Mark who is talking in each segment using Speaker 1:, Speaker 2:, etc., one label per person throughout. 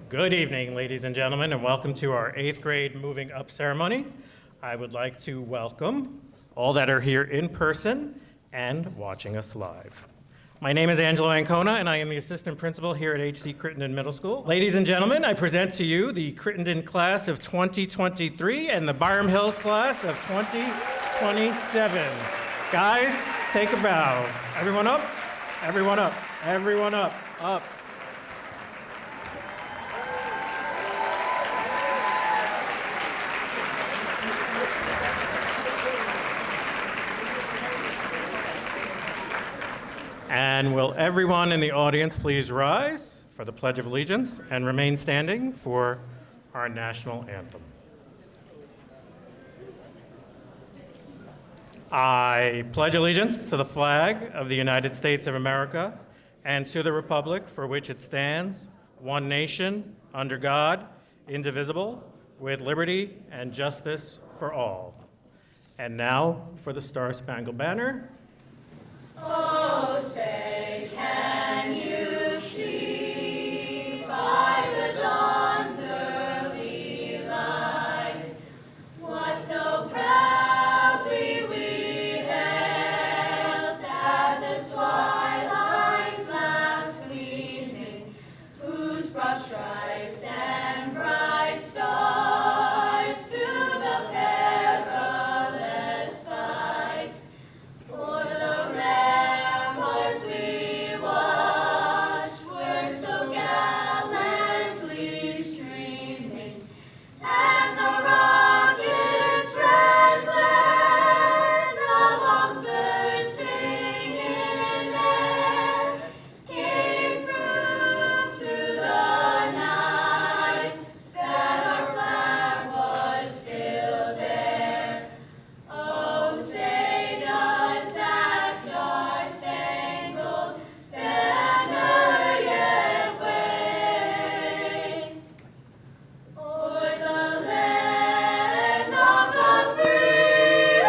Speaker 1: Good evening, ladies and gentlemen, and welcome to our 8th grade moving up ceremony. I would like to welcome all that are here in person and watching us live. My name is Angelo Ancona, and I am the assistant principal here at H.C. Crittenden Middle School. Ladies and gentlemen, I present to you the Crittenden class of 2023 and the Byram Hills class of 2027. Guys, take a bow. Everyone up? Everyone up. Everyone up. Up. And will everyone in the audience please rise for the Pledge of Allegiance and remain standing for our national anthem. I pledge allegiance to the flag of the United States of America and to the republic for which it stands, one nation, under God, indivisible, with liberty and justice for all. And now for the Star-Spangled Banner.
Speaker 2: Oh, say, can you see by the dawn's early light what so proudly we hailed at the twilight's last gleaming, whose broad stripes and bright stars through the perilous fight o'er the ramparts we watched were so gallantly streaming, and the rocket's red glare, the bombs bursting in air, gave proof through the night that our flag was still there. Oh, say does that star-spangled banner yet wave o'er the land of the free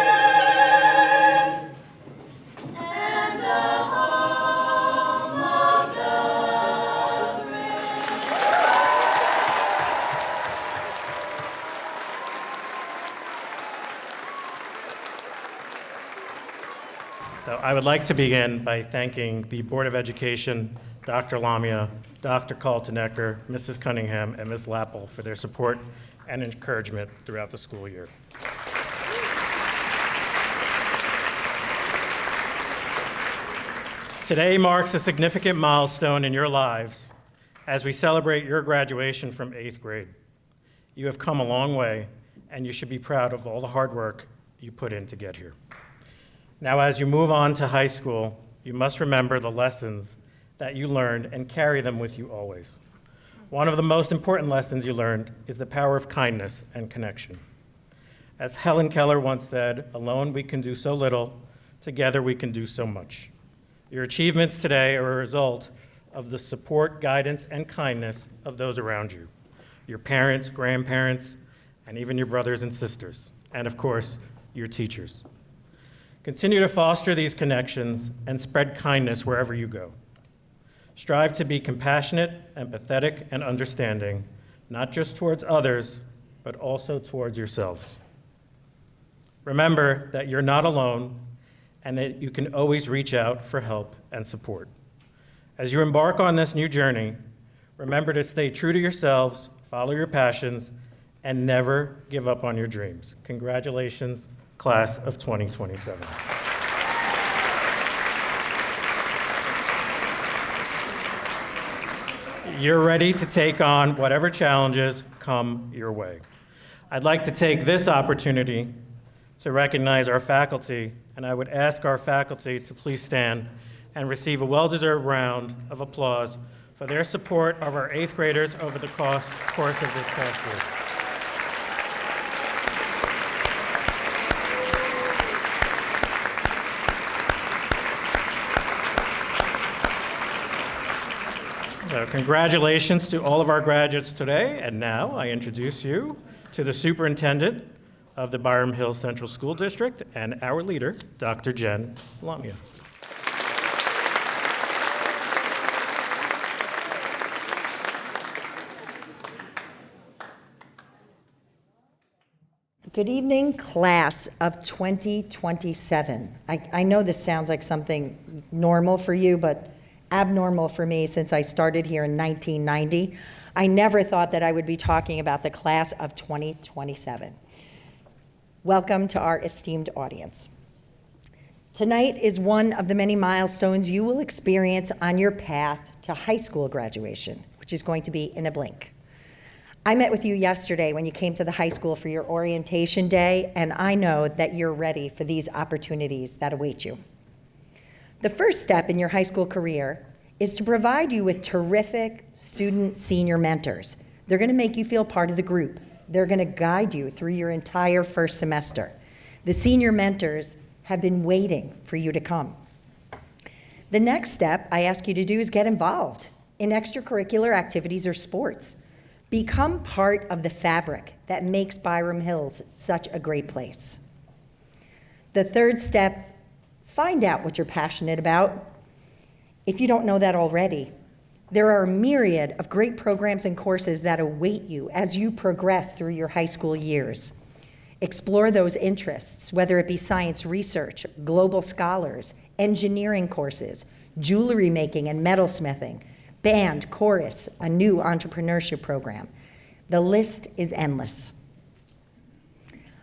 Speaker 2: and the home of the brave?
Speaker 1: So I would like to begin by thanking the Board of Education, Dr. Lamia, Dr. Kaltenecker, Mrs. Cunningham, and Ms. Lappel for their support and encouragement throughout the school year. Today marks a significant milestone in your lives as we celebrate your graduation from 8th grade. You have come a long way, and you should be proud of all the hard work you put in to get here. Now, as you move on to high school, you must remember the lessons that you learned and carry them with you always. One of the most important lessons you learned is the power of kindness and connection. As Helen Keller once said, "Alone we can do so little, together we can do so much." Your achievements today are a result of the support, guidance, and kindness of those around you, your parents, grandparents, and even your brothers and sisters, and of course, your teachers. Continue to foster these connections and spread kindness wherever you go. Strive to be compassionate, empathetic, and understanding, not just towards others, but also towards yourselves. Remember that you're not alone and that you can always reach out for help and support. As you embark on this new journey, remember to stay true to yourselves, follow your passions, and never give up on your dreams. Congratulations, class of 2027. You're ready to take on whatever challenges come your way. I'd like to take this opportunity to recognize our faculty, and I would ask our faculty to please stand and receive a well-deserved round of applause for their support of our 8th graders over the course of this past year. So congratulations to all of our graduates today, and now I introduce you to the Superintendent of the Byram Hills Central School District and our leader, Dr. Jen Lamia.
Speaker 3: Good evening, class of 2027. I know this sounds like something normal for you, but abnormal for me since I started here in 1990. I never thought that I would be talking about the class of 2027. Welcome to our esteemed audience. Tonight is one of the many milestones you will experience on your path to high school graduation, which is going to be in a blink. I met with you yesterday when you came to the high school for your orientation day, and I know that you're ready for these opportunities that await you. The first step in your high school career is to provide you with terrific student senior mentors. They're going to make you feel part of the group. They're going to guide you through your entire first semester. The senior mentors have been waiting for you to come. The next step I ask you to do is get involved in extracurricular activities or sports. Become part of the fabric that makes Byram Hills such a great place. The third step, find out what you're passionate about. If you don't know that already, there are a myriad of great programs and courses that await you as you progress through your high school years. Explore those interests, whether it be science research, global scholars, engineering courses, jewelry making and metalsmithing, band, chorus, a new entrepreneurship program. The list is endless.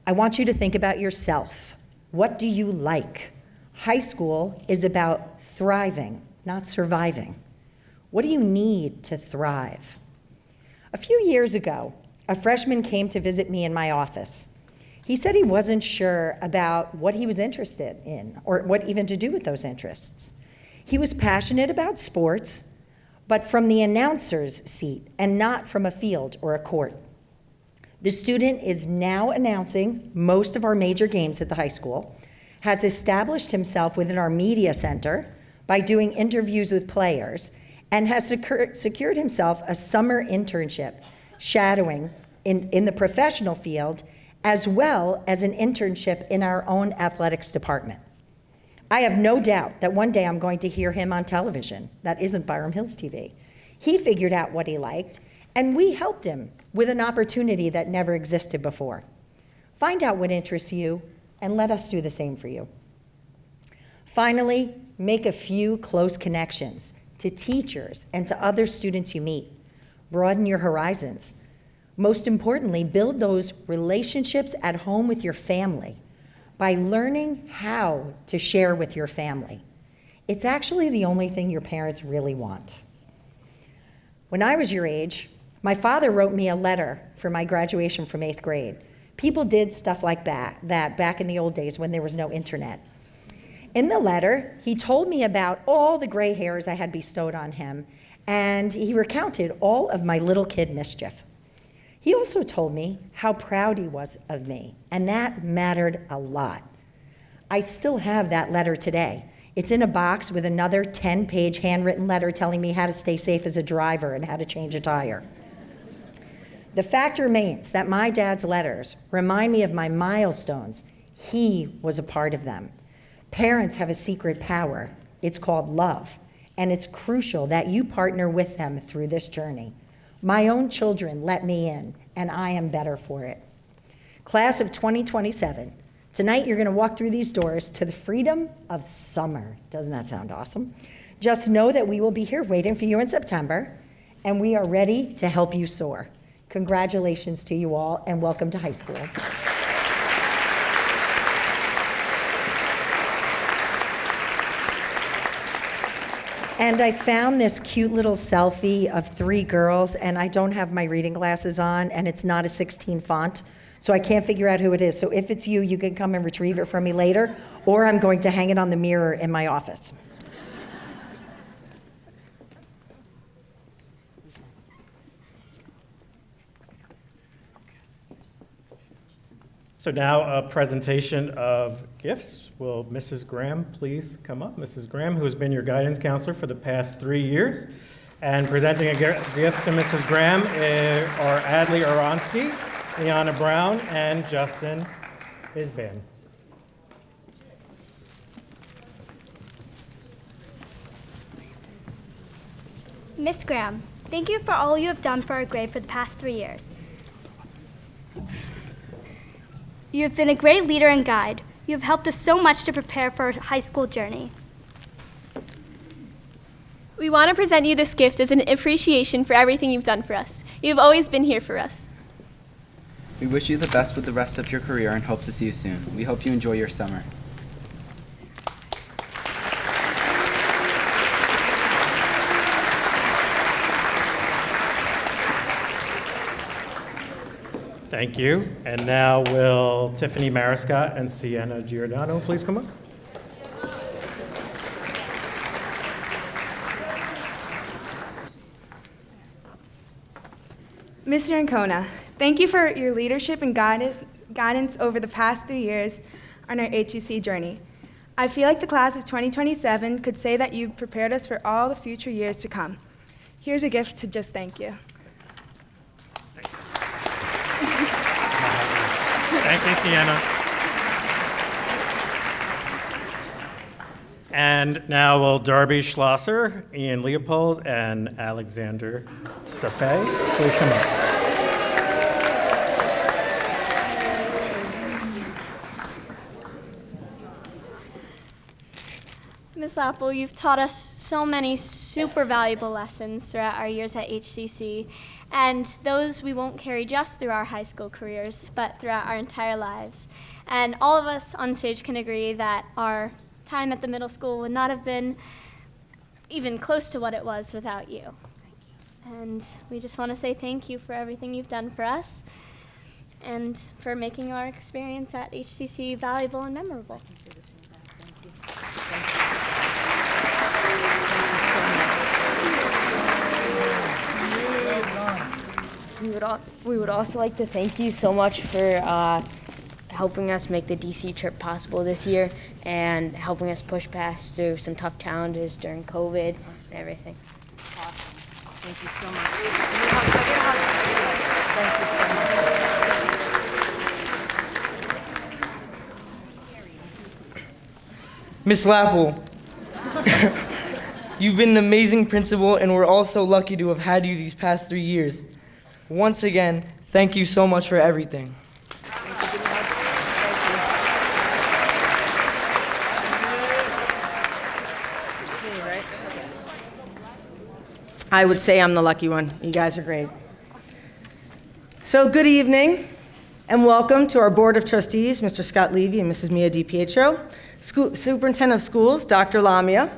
Speaker 3: I want you to think about yourself. What do you like? High school is about thriving, not surviving. What do you need to thrive? A few years ago, a freshman came to visit me in my office. He said he wasn't sure about what he was interested in or what even to do with those interests. He was passionate about sports, but from the announcer's seat and not from a field or a court. The student is now announcing most of our major games at the high school, has established himself within our media center by doing interviews with players, and has secured himself a summer internship shadowing in the professional field, as well as an internship in our own athletics department. I have no doubt that one day I'm going to hear him on television. That isn't Byram Hills TV. He figured out what he liked, and we helped him with an opportunity that never existed before. Find out what interests you, and let us do the same for you. Finally, make a few close connections to teachers and to other students you meet. Broaden your horizons. Most importantly, build those relationships at home with your family by learning how to share with your family. It's actually the only thing your parents really want. When I was your age, my father wrote me a letter for my graduation from 8th grade. People did stuff like that back in the old days when there was no internet. In the letter, he told me about all the gray hairs I had bestowed on him, and he recounted all of my little kid mischief. He also told me how proud he was of me, and that mattered a lot. I still have that letter today. It's in a box with another 10-page handwritten letter telling me how to stay safe as a driver and how to change a tire. The fact remains that my dad's letters remind me of my milestones. He was a part of them. Parents have a secret power. It's called love, and it's crucial that you partner with them through this journey. My own children let me in, and I am better for it. Class of 2027, tonight you're going to walk through these doors to the freedom of summer. Doesn't that sound awesome? Just know that we will be here waiting for you in September, and we are ready to help you soar. Congratulations to you all, and welcome to high school. And I found this cute little selfie of 3 girls, and I don't have my reading glasses on, and it's not a 16 font, so I can't figure out who it is. So if it's you, you can come and retrieve it from me later, or I'm going to hang it on the mirror in my office.
Speaker 1: So now a presentation of gifts. Will Mrs. Graham please come up? Mrs. Graham, who has been your guidance counselor for the past 3 years. And presenting a gift to Mrs. Graham are Adley Oronsky, Liana Brown, and Justin Isban.
Speaker 4: Miss Graham, thank you for all you have done for our grade for the past 3 years. You have been a great leader and guide. You have helped us so much to prepare for our high school journey.
Speaker 5: We want to present you this gift as an appreciation for everything you've done for us. You've always been here for us.
Speaker 6: We wish you the best with the rest of your career and hope to see you soon. We hope you enjoy your summer.
Speaker 1: Thank you. And now will Tiffany Mariscott and Sienna Giordano please come up?
Speaker 7: Mr. Ancona, thank you for your leadership and guidance over the past 3 years on our HEC journey. I feel like the class of 2027 could say that you've prepared us for all the future years to come. Here's a gift to just thank you.
Speaker 1: Thank you, Sienna. And now will Darby Schlosser, Ian Leopold, and Alexander Safay please come up.
Speaker 8: Ms. Apple, you've taught us so many super valuable lessons throughout our years at HCC, and those we won't carry just through our high school careers, but throughout our entire lives. And all of us on stage can agree that our time at the middle school would not have been even close to what it was without you. And we just want to say thank you for everything you've done for us and for making our experience at HCC valuable and memorable.
Speaker 9: We would also like to thank you so much for helping us make the DC trip possible this year and helping us push past through some tough challenges during COVID and everything.
Speaker 3: Awesome. Thank you so much.
Speaker 10: Miss Lapple, you've been an amazing principal, and we're all so lucky to have had you these past 3 years. Once again, thank you so much for everything.
Speaker 11: I would say I'm the lucky one. You guys are great. So good evening, and welcome to our Board of Trustees, Mr. Scott Levy and Mrs. Mia DiPietro, Superintendent of Schools, Dr. Lamia,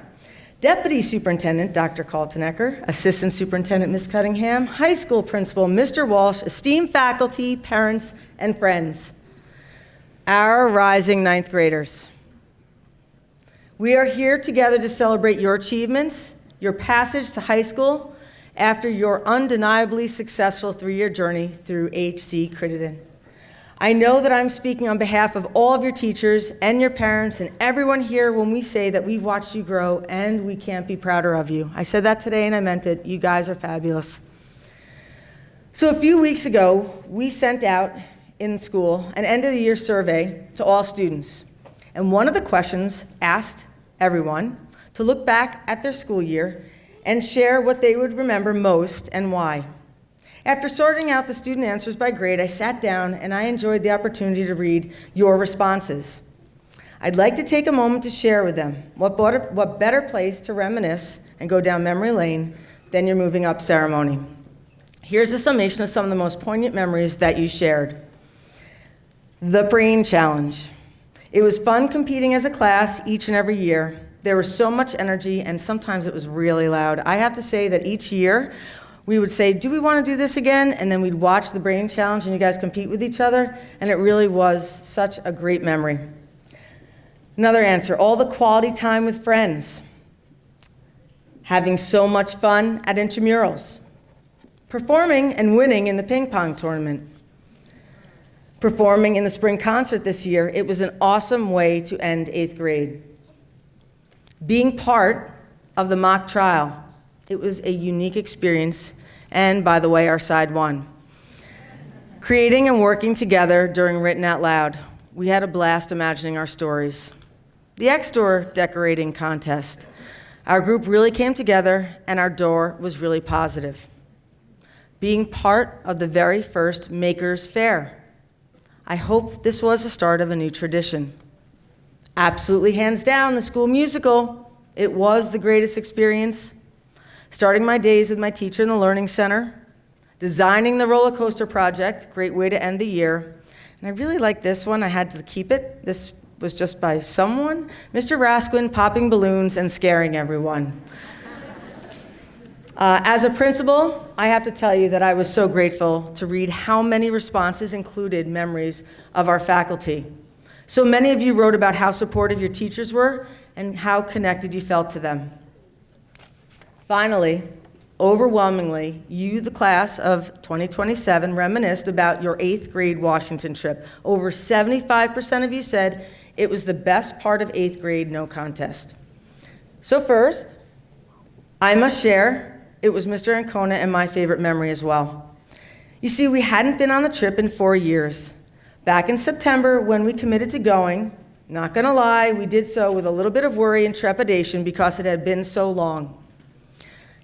Speaker 11: Deputy Superintendent, Dr. Kaltenecker, Assistant Superintendent, Ms. Cunningham, High School Principal, Mr. Walsh, esteemed faculty, parents, and friends, our rising ninth graders. We are here together to celebrate your achievements, your passage to high school after your undeniably successful 3-year journey through HC Crittenden. I know that I'm speaking on behalf of all of your teachers and your parents and everyone here when we say that we've watched you grow and we can't be prouder of you. I said that today and I meant it. You guys are fabulous. So a few weeks ago, we sent out in school an end of the year survey to all students. And one of the questions asked everyone to look back at their school year and share what they would remember most and why. After sorting out the student answers by grade, I sat down and I enjoyed the opportunity to read your responses. I'd like to take a moment to share with them what better place to reminisce and go down memory lane than your moving up ceremony. Here's a summation of some of the most poignant memories that you shared. The Brain Challenge. It was fun competing as a class each and every year. There was so much energy, and sometimes it was really loud. I have to say that each year, we would say, do we want to do this again? And then we'd watch the Brain Challenge, and you guys compete with each other, and it really was such a great memory. Another answer, all the quality time with friends. Having so much fun at intramurals. Performing and winning in the ping pong tournament. Performing in the spring concert this year. It was an awesome way to end 8th grade. Being part of the mock trial. It was a unique experience, and by the way, our side won. Creating and working together during Written Out Loud. We had a blast imagining our stories. The X-Door decorating contest. Our group really came together, and our door was really positive. Being part of the very first Makers Fair. I hope this was the start of a new tradition. Absolutely, hands down, the school musical. It was the greatest experience. Starting my days with my teacher in the Learning Center, designing the roller coaster project, great way to end the year. And I really like this one. I had to keep it. This was just by someone, Mr. Raskin popping balloons and scaring everyone. As a principal, I have to tell you that I was so grateful to read how many responses included memories of our faculty. So many of you wrote about how supportive your teachers were and how connected you felt to them. Finally, overwhelmingly, you, the class of 2027, reminisced about your 8th grade Washington trip. Over 75% of you said it was the best part of 8th grade, no contest. So first, I must share, it was Mr. Ancona and my favorite memory as well. You see, we hadn't been on the trip in 4 years. Back in September, when we committed to going, not gonna lie, we did so with a little bit of worry and trepidation because it had been so long.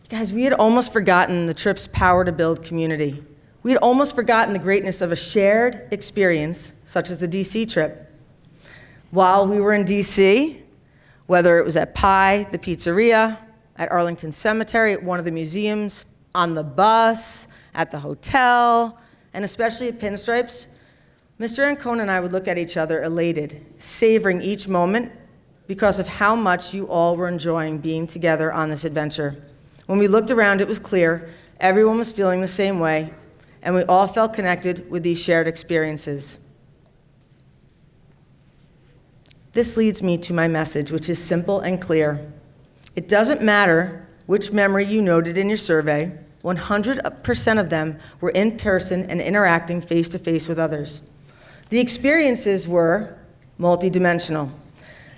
Speaker 11: Guys, we had almost forgotten the trip's power to build community. We had almost forgotten the greatness of a shared experience, such as the DC trip. While we were in DC, whether it was at Pie, the pizzeria, at Arlington Cemetery, at one of the museums, on the bus, at the hotel, and especially at Pinstripes, Mr. Ancona and I would look at each other elated, savoring each moment because of how much you all were enjoying being together on this adventure. When we looked around, it was clear everyone was feeling the same way, and we all felt connected with these shared experiences. This leads me to my message, which is simple and clear. It doesn't matter which memory you noted in your survey, 100% of them were in person and interacting face-to-face with others. The experiences were multidimensional.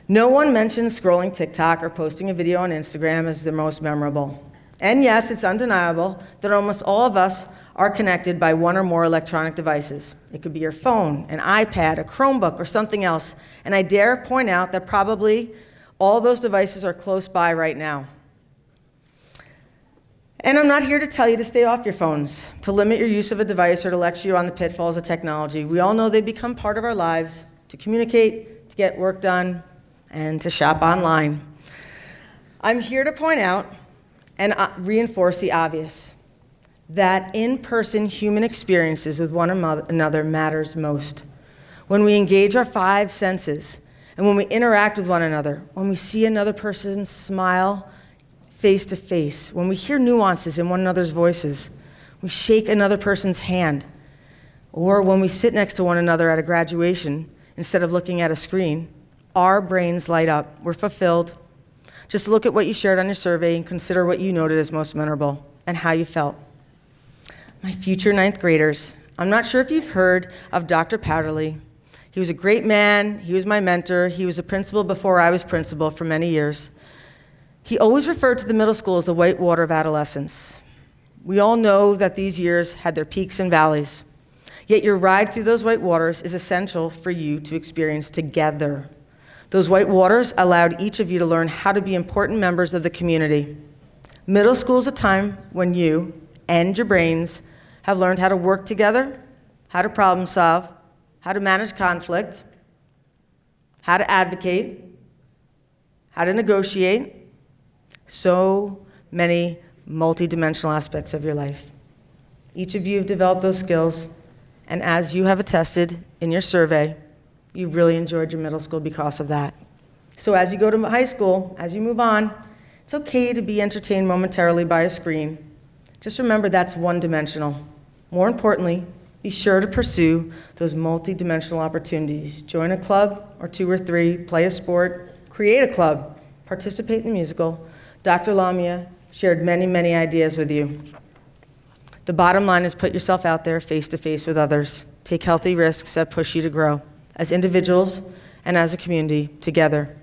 Speaker 11: No one mentioned scrolling TikTok or posting a video on Instagram as the most memorable. And yes, it's undeniable that almost all of us are connected by one or more electronic devices. It could be your phone, an iPad, a Chromebook, or something else. And I dare point out that probably all those devices are close by right now. And I'm not here to tell you to stay off your phones, to limit your use of a device, or to lecture you on the pitfalls of technology. We all know they become part of our lives, to communicate, to get work done, and to shop online. I'm here to point out and reinforce the obvious, that in-person human experiences with one another matters most. When we engage our 5 senses, and when we interact with one another, when we see another person smile face to face, when we hear nuances in one another's voices, we shake another person's hand, or when we sit next to one another at a graduation instead of looking at a screen, our brains light up. We're fulfilled. Just look at what you shared on your survey and consider what you noted as most memorable and how you felt. My future 9th graders, I'm not sure if you've heard of Dr. Powderly. He was a great man. He was my mentor. He was a principal before I was principal for many years. He always referred to the middle school as the white water of adolescence. We all know that these years had their peaks and valleys, yet your ride through those white waters is essential for you to experience together. Those white waters allowed each of you to learn how to be important members of the community. Middle school is a time when you and your brains have learned how to work together, how to problem solve, how to manage conflict, how to advocate, how to negotiate, so many multidimensional aspects of your life. Each of you have developed those skills, and as you have attested in your survey, you've really enjoyed your middle school because of that. So as you go to high school, as you move on, it's okay to be entertained momentarily by a screen. Just remember that's one-dimensional. More importantly, be sure to pursue those multi-dimensional opportunities. Join a club or 2 or 3, play a sport, create a club, participate in the musical. Dr. Lamia shared many, many ideas with you. The bottom line is put yourself out there face to face with others. Take healthy risks that push you to grow as individuals and as a community together.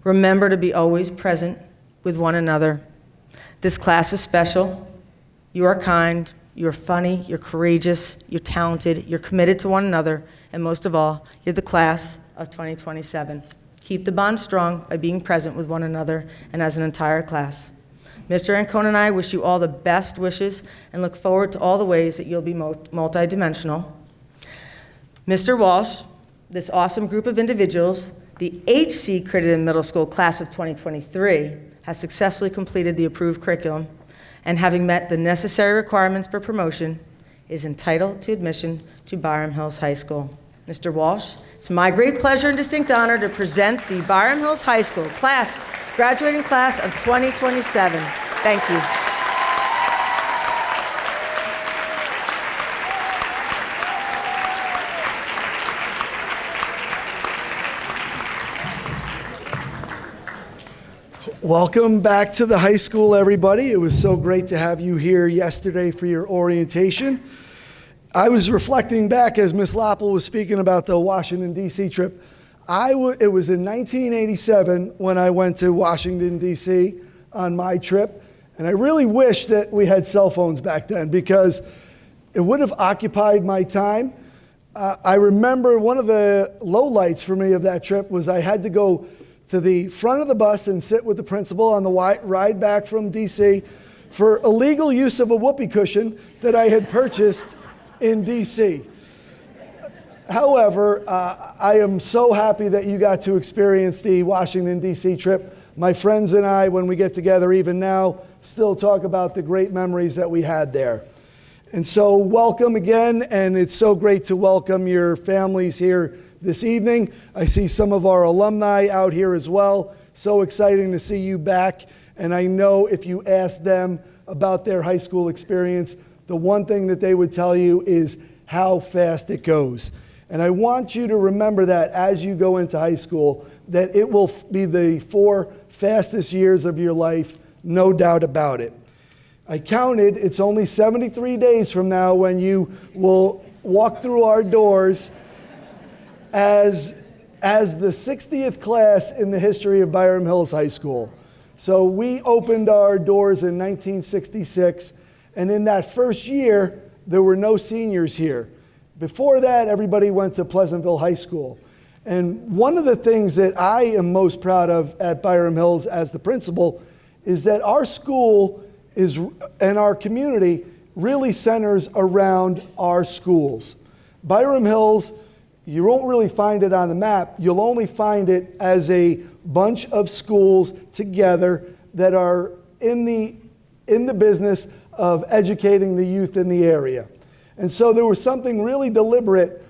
Speaker 11: Remember to be always present with one another. This class is special. You are kind, you're funny, you're courageous, you're talented, you're committed to one another, and most of all, you're the class of 2027. Keep the bond strong by being present with one another and as an entire class. Mr. Ancona and I wish you all the best wishes and look forward to all the ways that you'll be multidimensional. Mr. Walsh, this awesome group of individuals, the HC Crittenden Middle School class of 2023, has successfully completed the approved curriculum and, having met the necessary requirements for promotion, is entitled to admission to Byram Hills High School. Mr. Walsh, it's my great pleasure and distinct honor to present the Byram Hills High School graduating class of 2027. Thank you.
Speaker 12: Welcome back to the high school, everybody. It was so great to have you here yesterday for your orientation. I was reflecting back as Ms. Lappel was speaking about the Washington, D.C. trip. It was in 1987 when I went to Washington, D.C. on my trip, and I really wish that we had cell phones back then because it would have occupied my time. I remember one of the lowlights for me of that trip was I had to go to the front of the bus and sit with the principal on the ride back from D.C. for illegal use of a whoopee cushion that I had purchased in D.C. However, I am so happy that you got to experience the Washington, D.C. trip. My friends and I, when we get together even now, still talk about the great memories that we had there. And so welcome again, and it's so great to welcome your families here this evening. I see some of our alumni out here as well. So exciting to see you back. And I know if you ask them about their high school experience, the one thing that they would tell you is how fast it goes. And I want you to remember that as you go into high school, that it will be the 4 fastest years of your life, no doubt about it. I counted, it's only 73 days from now when you will walk through our doors as the 60th class in the history of Byram Hills High School. So we opened our doors in 1966, and in that first year, there were no seniors here. Before that, everybody went to Pleasantville High School. And one of the things that I am most proud of at Byram Hills as the principal is that our school and our community really centers around our schools. Byram Hills, you won't really find it on the map. You'll only find it as a bunch of schools together that are in the business of educating the youth in the area. And so there was something really deliberate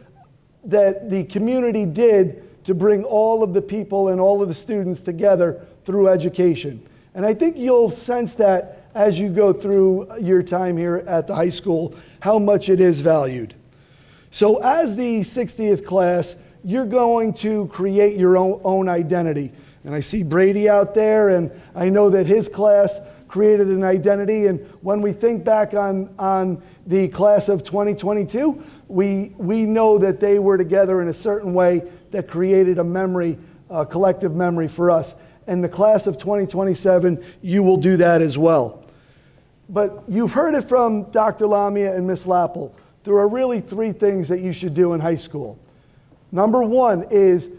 Speaker 12: that the community did to bring all of the people and all of the students together through education. And I think you'll sense that as you go through your time here at the high school, how much it is valued. So as the 60th class, you're going to create your own identity. And I see Brady out there, and I know that his class created an identity. And when we think back on the class of 2022, we know that they were together in a certain way that created a memory, a collective memory for us. And the class of 2027, you will do that as well. But you've heard it from Dr. Lamia and Ms. Lappel. There are really 3 things that you should do in high school. Number 1 is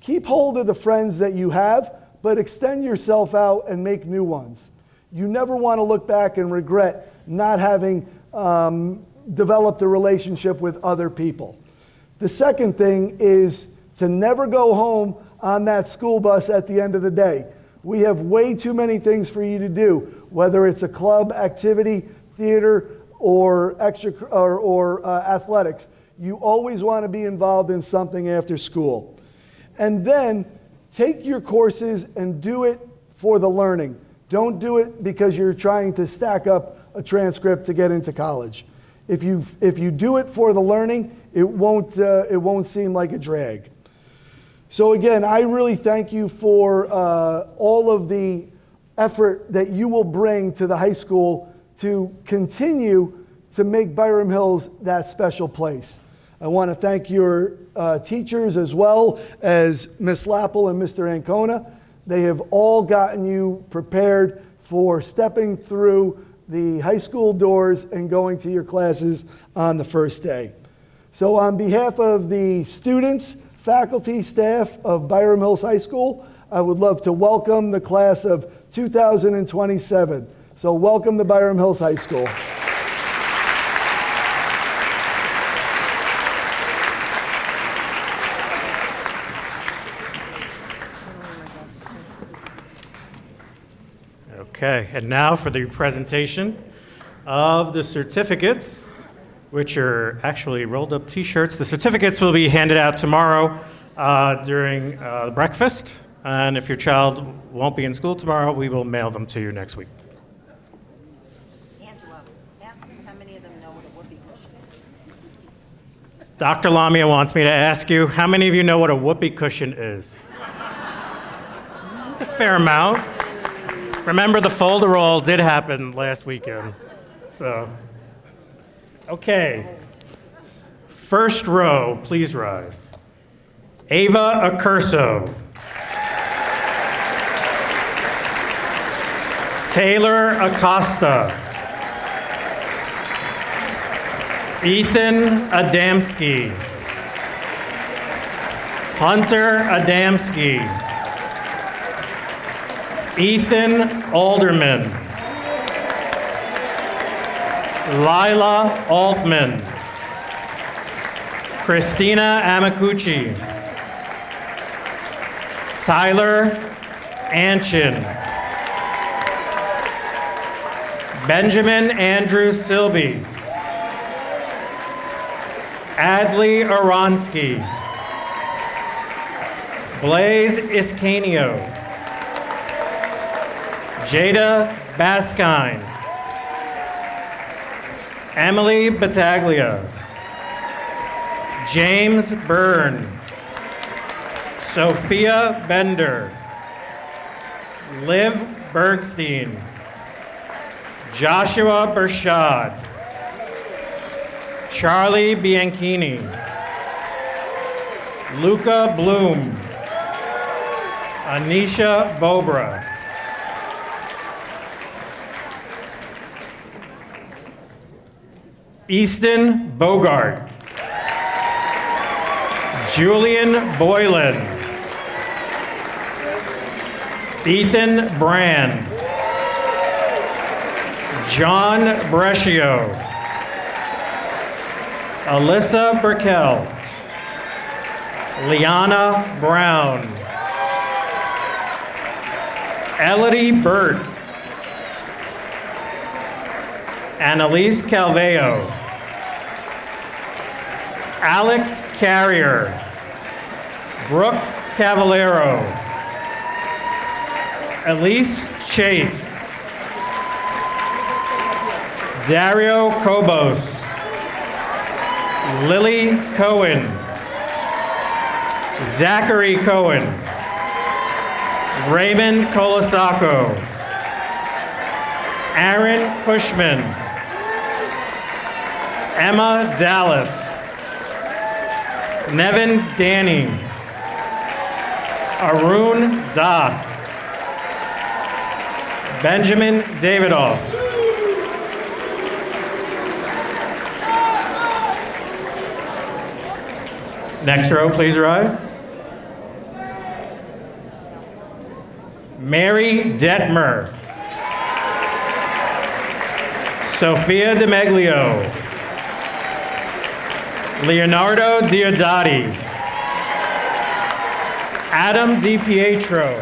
Speaker 12: keep hold of the friends that you have, but extend yourself out and make new ones. You never want to look back and regret not having developed a relationship with other people. The second thing is to never go home on that school bus at the end of the day. We have way too many things for you to do, whether it's a club activity, theater, or athletics. You always want to be involved in something after school. And then take your courses and do it for the learning. Don't do it because you're trying to stack up a transcript to get into college. If you do it for the learning, it won't seem like a drag. So again, I really thank you for all of the effort that you will bring to the high school to continue to make Byram Hills that special place. I want to thank your teachers as well as Ms. Lappel and Mr. Ancona. They have all gotten you prepared for stepping through the high school doors and going to your classes on the first day. So on behalf of the students, faculty, staff of Byram Hills High School, I would love to welcome the class of 2027. So welcome to Byram Hills High School.
Speaker 1: Okay, and now for the presentation of the certificates, which are actually rolled up t-shirts. The certificates will be handed out tomorrow during the breakfast. And if your child won't be in school tomorrow, we will mail them to you next week.
Speaker 3: Angela, ask them how many of them know what a whoopee cushion is.
Speaker 1: Dr. Lamia wants me to ask you, how many of you know what a whoopee cushion is? It's a fair amount. Remember, the folderol did happen last weekend. So, okay. First row, please rise. Ava Accurso. Taylor Acosta. Ethan Adamski. Hunter Adamski. Ethan Alderman. Lila Altman. Christina Amakuchi. Tyler Anchin. Benjamin Andrew Silby. Adley Aronsky. Blaze Iscanio. Jada Baskine. Emily Battaglia. James Byrne. Sophia Bender. Liv Bergstein. Joshua Bershad. Charlie Bianchini. Luca Bloom. Anisha Bobra. Easton Bogart. Julian Boylan. Ethan Brand. John Brescio. Alyssa Burkell. Liana Brown. Elodie Burt. Annalise Calveo. Alex Carrier. Brooke Cavallero. Elise Chase. Dario Kobos. Lily Cohen. Zachary Cohen. Raymond Colasaco. Aaron Cushman. Emma Dallas. Nevin Danny. Arun Das. Benjamin Davidoff. Next row, please rise. Mary Detmer. Sophia DeMeglio. Leonardo Diodati. Adam DiPietro.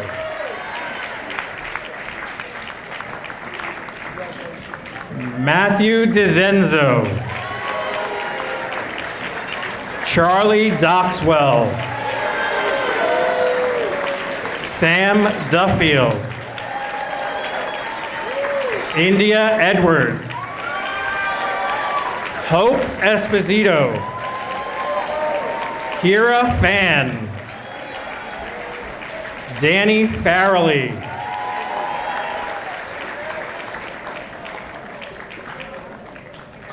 Speaker 1: Matthew DiZenzo. Charlie Doxwell. Sam Duffield. India Edwards. Hope Esposito. Kira Fan. Danny Farrelly.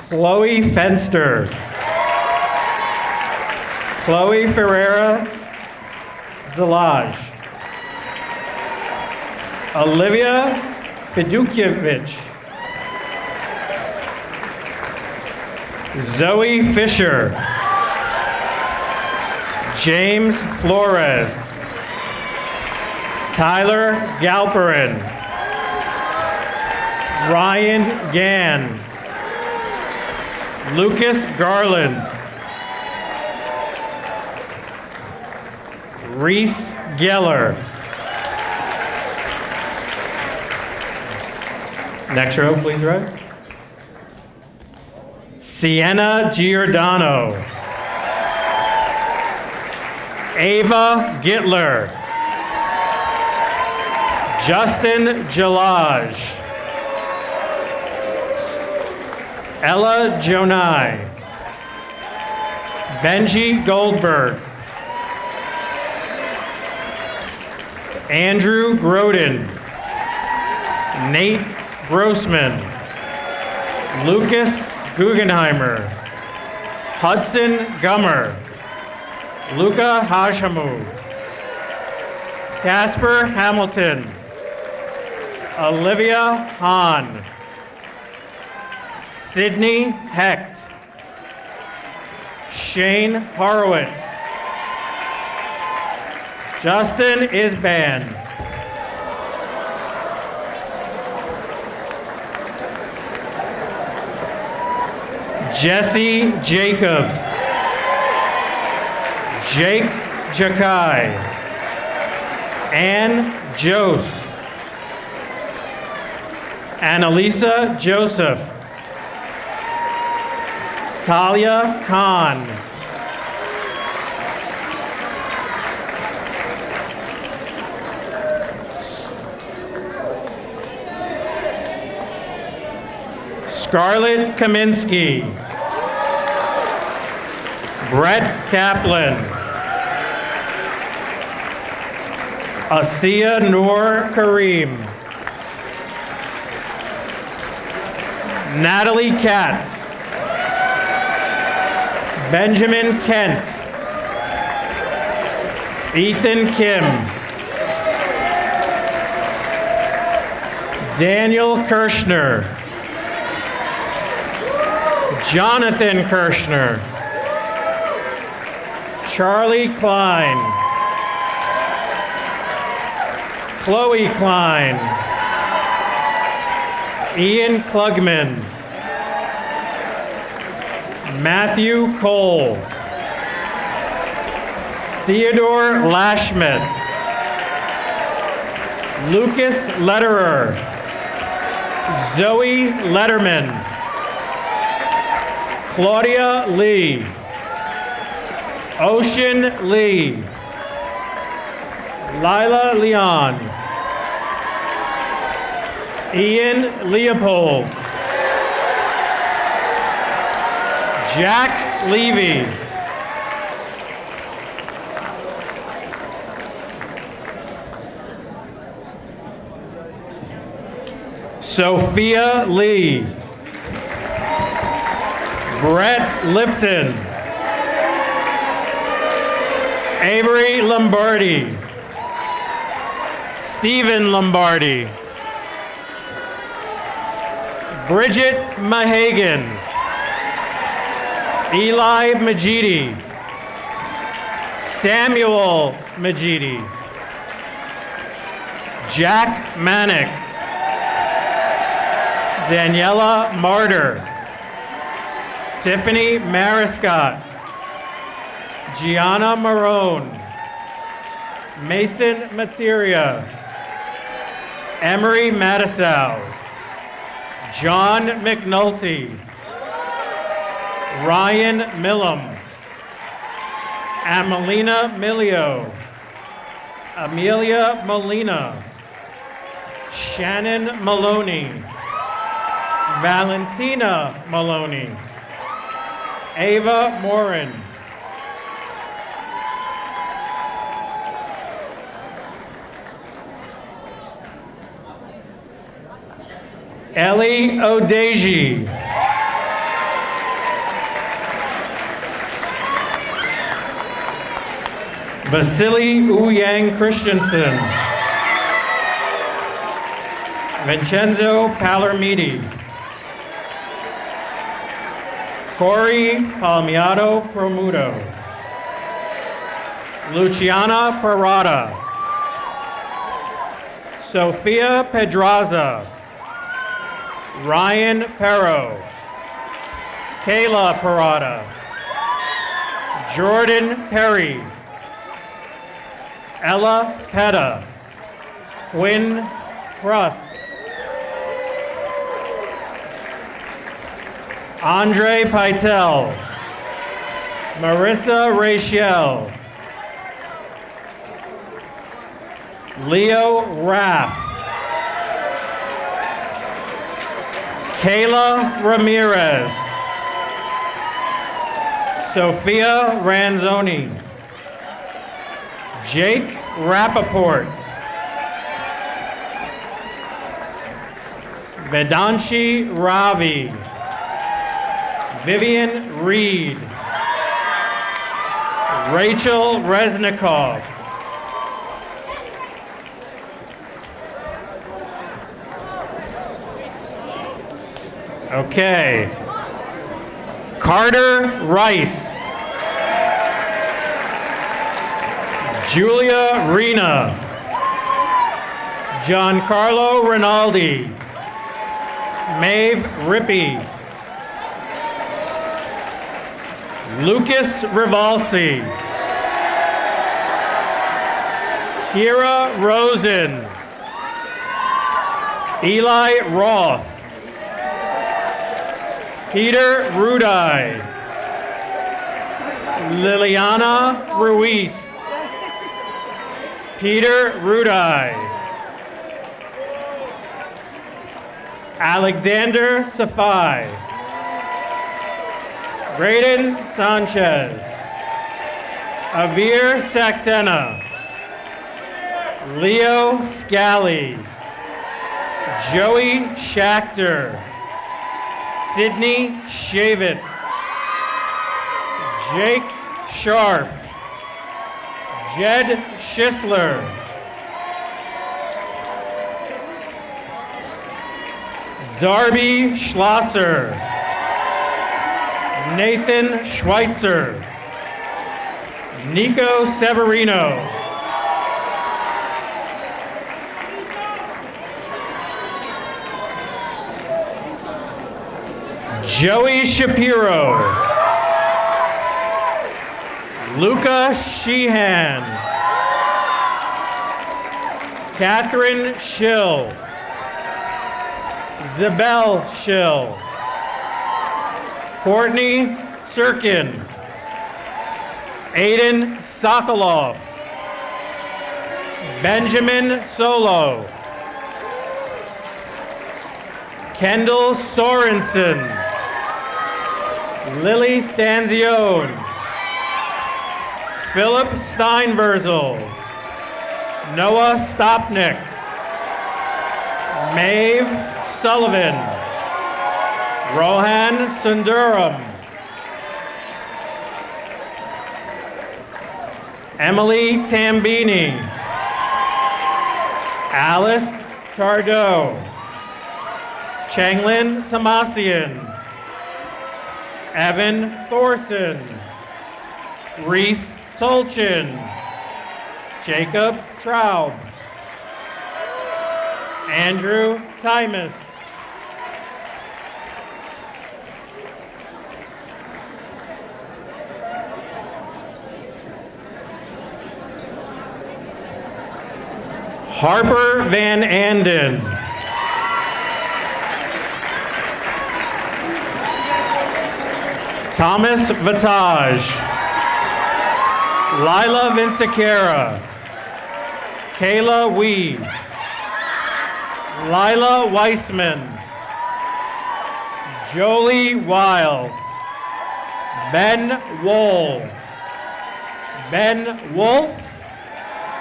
Speaker 1: Chloe Fenster. Chloe Ferreira Zalaj. Olivia Fidukiewicz. Zoe Fisher. James Flores. Tyler Galperin. Ryan Gann. Lucas Garland. Reese Geller. Next row, please rise. Sienna Giordano. Ava Gittler. Justin Jalaj. Ella Jonai. Benji Goldberg. Andrew Groden. Nate Grossman. Lucas Guggenheimer. Hudson Gummer. Luca Hashamu. Casper Hamilton. Olivia Hahn. Sydney Hecht. Shane Horowitz. Justin Isban. Jesse Jacobs. Jake Jakai. Ann Jose. Annalisa Joseph. Talia Khan. Scarlett Kaminsky. Brett Kaplan. Asiya Noor Kareem. Natalie Katz. Benjamin Kent. Ethan Kim. Daniel Kirshner. Jonathan Kirshner. Charlie Klein. Chloe Klein. Ian Klugman. Matthew Cole. Theodore Lashmet. Lucas Lederer. Zoe Letterman. Claudia Lee. Ocean Lee. Lila Leon. Ian Leopold. Jack Levy. Sophia Lee. Brett Lipton. Avery Lombardi. Stephen Lombardi. Bridget Mahagan. Eli Majidi. Samuel Majidi. Jack Mannix. Daniela Martyr. Tiffany Mariscott. Gianna Marone. Mason Materia. Emery Matisow. John McNulty. Ryan Millam. Amelina Milio. Amelia Molina. Shannon Maloney. Valentina Maloney. Ava Morin. Ellie Odeji. Vasily Uyang Christensen. Vincenzo Palermiti. Corey Palmiato Promuto. Luciana Parada. Sophia Pedraza. Ryan Perro. Kayla Parada. Jordan Perry. Ella Petta. Quinn Pruss. Andre Pytel. Marissa Rachel. Leo Raff. Kayla Ramirez. Sophia Ranzoni. Jake Rappaport. Vedanshi Ravi. Vivian Reed. Rachel Reznikov. Okay. Carter Rice. Julia Rena. Giancarlo Rinaldi. Maeve Rippey. Lucas Rivalsi. Kira Rosen. Eli Roth. Peter Rudai. Liliana Ruiz. Peter Rudai. Alexander Safai. Braden Sanchez. Avir Saxena. Leo Scally. Joey Schachter. Sydney Shavitz. Jake Scharf. Jed Schisler. Darby Schlosser. Nathan Schweitzer. Nico Severino. Joey Shapiro. Luca Sheehan. Catherine Schill. Zabel Schill. Courtney Sirkin. Aiden Sokolov. Benjamin Solo. Kendall Sorensen. Lily Stanzione. Philip Steinverzel. Noah Stopnick. Maeve Sullivan. Rohan Sundaram. Emily Tambini. Alice Tardot. Changlin Tomasian. Evan Thorson. Reese Tolchin. Jacob Traub. Andrew Timus. Harper Van Anden. Thomas Vitage. Lila Vincicara. Kayla Wee. Lila Weissman. Jolie Wild. Ben Wool. Ben Wolf.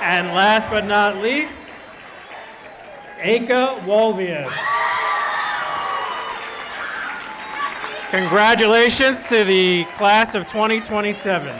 Speaker 1: And last but not least, Aka Wolvius. Congratulations to the class of 2027.